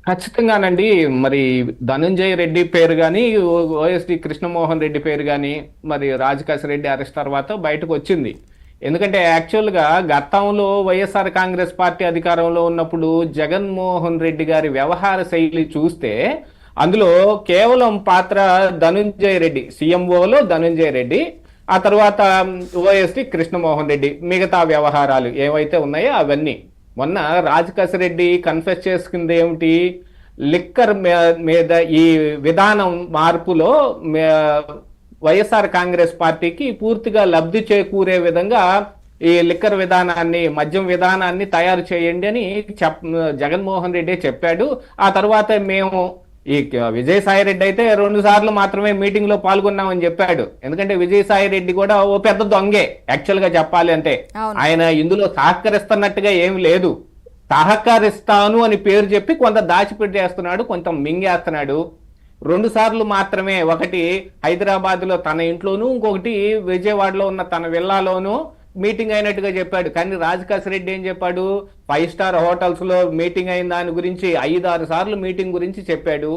ఖచ్చితంగానండి. మరి ధనంజయ రెడ్డి పేరు గాని, ఓఎస్డి కృష్ణమోహన్ రెడ్డి పేరు గాని, మరి రాజకాశి రెడ్డి అరెస్ట్ తర్వాత బయటకు వచ్చింది. ఎందుకంటే యాక్చువల్‌గా గతంలో వైఎస్ఆర్ కాంగ్రెస్ పార్టీ అధికారంలో ఉన్నప్పుడు జగన్మోహన్ రెడ్డి గారి వ్యవహార శైలి చూస్తే, అందులో కేవలం పాత్ర ధనుంజయ రెడ్డి. సీఎంఓలో ధనుంజయ రెడ్డి. ఆ తర్వాత ఓఎస్డి కృష్ణమోహన్ రెడ్డి. మిగతా వ్యవహారాలు ఏవైతే ఉన్నాయో అవన్నీ. మొన్న రాజకాశిరెడ్డి కన్ఫెస్ చేసుకుంది ఏమిటి? లిక్కర్ మీద ఈ విధానం మార్పులో వైఎస్ఆర్ కాంగ్రెస్ పార్టీకి పూర్తిగా లబ్ధి చేకూరే విధంగా ఈ లిక్కర్ విధానాన్ని, మద్యం విధానాన్ని తయారు చేయండి అని జగన్మోహన్ రెడ్డి చెప్పాడు. ఆ తర్వాత మేము ఈ విజయసాయి రెడ్డి అయితే 2 సార్లు మాత్రమే మీటింగ్ లో పాల్గొన్నామని చెప్పాడు. ఎందుకంటే విజయసాయి రెడ్డి కూడా ఓ పెద్ద దొంగే యాక్చువల్ గా చెప్పాలి అంటే. అవును. ఆయన ఇందులో సహకరిస్తున్నట్టుగా ఏం లేదు. సహకరిస్తాను అని పేరు చెప్పి కొంత దాచిపెట్టేస్తున్నాడు, కొంత మింగేస్తున్నాడు. 2 సార్లు మాత్రమే, ఒకటి హైదరాబాద్ లో తన ఇంట్లోనూ, ఇంకొకటి విజయవాడలో ఉన్న తన విల్లాలోనూ మీటింగ్ అయినట్టుగా చెప్పాడు. కానీ రాజకాశి రెడ్డి ఏం చెప్పాడు? 5 స్టార్ హోటల్స్ లో మీటింగ్ అయిన దాని గురించి 5-6 సార్లు మీటింగ్ గురించి చెప్పాడు.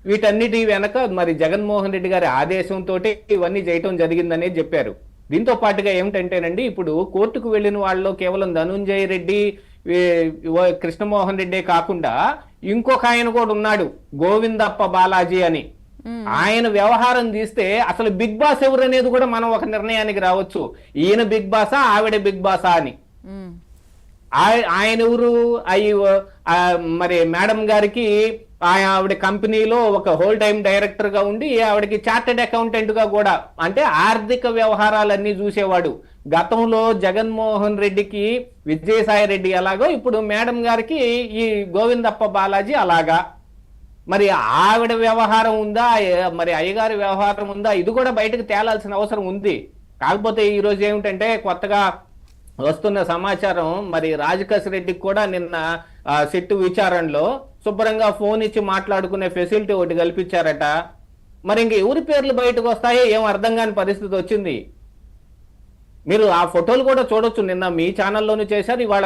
వీటన్నిటి వెనక మరి జగన్మోహన్ రెడ్డి గారి ఆదేశంతో ఇవన్నీ చేయటం జరిగిందనేది చెప్పారు. దీంతో పాటుగా ఏమిటంటేనండి, ఇప్పుడు కోర్టుకు వెళ్ళిన వాళ్ళలో కేవలం ధనుంజయ రెడ్డి, కృష్ణమోహన్ రెడ్డే కాకుండా ఇంకొక ఆయన కూడా ఉన్నాడు, గోవిందప్ప బాలాజీ అని. ఆయన వ్యవహారం తీస్తే అసలు బిగ్ బాస్ ఎవరు అనేది కూడా మనం ఒక నిర్ణయానికి రావచ్చు. ఈయన బిగ్ బాసా, ఆవిడ బిగ్ బాసా అని. ఆయన ఎవరు? మరి మేడం గారికి ఆవిడ కంపెనీలో ఒక హోల్ టైం డైరెక్టర్ గా ఉండి, ఆవిడకి చార్టెడ్ అకౌంటెంట్ గా కూడా, అంటే ఆర్థిక వ్యవహారాలన్నీ చూసేవాడు. గతంలో జగన్మోహన్ రెడ్డికి విజయసాయి రెడ్డి ఎలాగో ఇప్పుడు మేడం గారికి ఈ గోవిందప్ప బాలాజీ అలాగా. మరి ఆవిడ వ్యవహారం ఉందా, మరి అయ్యగారి వ్యవహారం ఉందా, ఇది కూడా బయటకు తేలాల్సిన అవసరం ఉంది. కాకపోతే ఈ రోజు ఏమిటంటే కొత్తగా వస్తున్న సమాచారం, మరి రాజకాశి రెడ్డికి కూడా నిన్న సిట్టు విచారణలో శుభ్రంగా ఫోన్ ఇచ్చి మాట్లాడుకునే ఫెసిలిటీ ఒకటి కల్పించారట. మరి ఇంక ఎవరి పేర్లు బయటకు వస్తాయో ఏం అర్థం కాని పరిస్థితి వచ్చింది. మీరు ఆ ఫోటోలు కూడా చూడొచ్చు. నిన్న మీ ఛానల్లోనూ చేశారు, ఇవాళ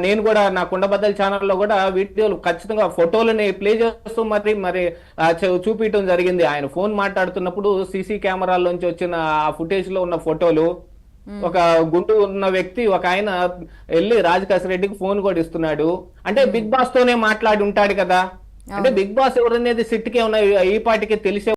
నేను కూడా నా కుండబద్దల ఛానల్లో కూడా వీడియోలు ఖచ్చితంగా ఫోటోలని ప్లే చేస్తూ మరి మరి చూపించడం జరిగింది. ఆయన ఫోన్ మాట్లాడుతున్నప్పుడు సీసీ కెమెరాల్లోంచి వచ్చిన ఆ ఫుటేజ్ లో ఉన్న ఫోటోలు. ఒక గుండు ఉన్న వ్యక్తి, ఒక ఆయన వెళ్ళి రాజకాశి రెడ్డికి ఫోన్ కూడా ఇస్తున్నాడు. అంటే బిగ్ బాస్ తోనే మాట్లాడి ఉంటాడు కదా. అంటే బిగ్ బాస్ ఎవరనేది సిట్కే ఉన్న ఈ పాటికి తెలిసే